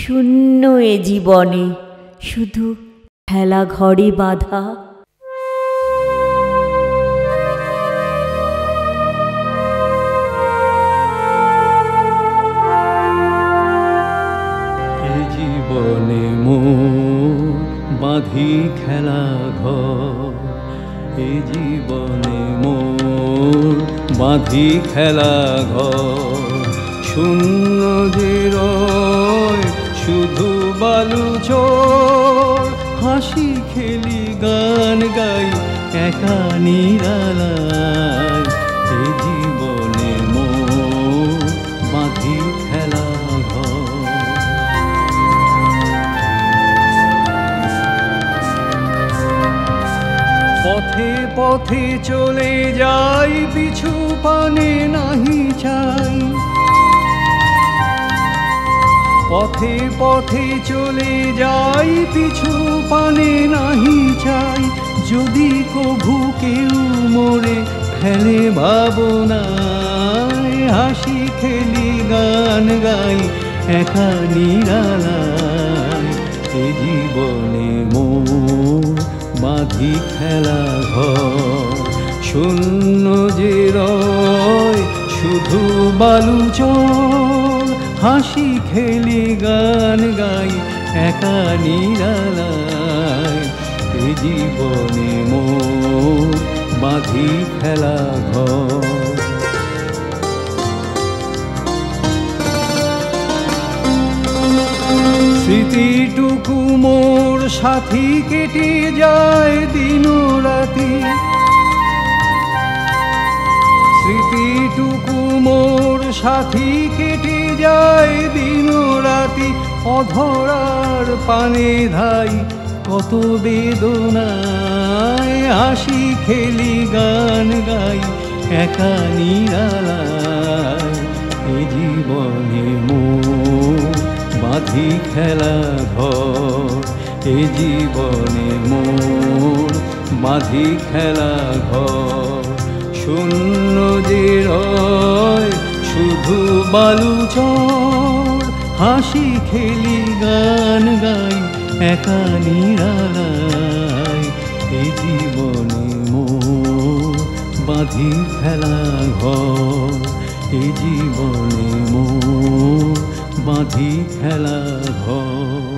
শূন্য এ জীবনে শুধু খেলা ঘরে বাঁধা। জীবনে মোর বাঁধি খেলা ঘর, এ জীবনে মোর বাঁধি খেলা ঘর। শূন্য যে রয় শুধু বালুচর, হাসি খেলি গান গাই একা নিরালায়। এ জীবনে মোর বাঁধি খেলা ঘর। পথে পথে চলে যাই, পিছু পানে নাহি চাই। পথে পথে চলে যাই, পিছু পানে নাহি চাই। যদি কভু কেউ মোরে ফেলে ভাবনায়, হাসি খেলি গান গাই একা নিরালায়। এ জীবনে মোর বাঁধি খেলা ঘর, শূন্য যে রয় শুধু বালুচর, হাসি খেলি গান গাই একা নিরালায়। এ জীবনে মোর বাঁধি খেলা ঘর। স্মৃতিটুকু মোর সাথী কেটে যায় দিন রাতি। স্মৃতিটুকু মোর সাথী কেটে যায় দিন রাতি। অধরার পানে ধাই কত বেদনায়, হাসি খেলি গান গাই একা নিরালায়। এ জীবনে মোর বাঁধি খেলা ঘর, এ জীবনে মোর বাঁধি খেলা ঘর। শূন্য যে রয় শুধু বালুচর, হাসি খেলি গান গাই একা নিরালায়। এ জীবনে মোর বাঁধি খেলা ঘর, এ জীবনে মোর বাঁধি খেলা ঘর।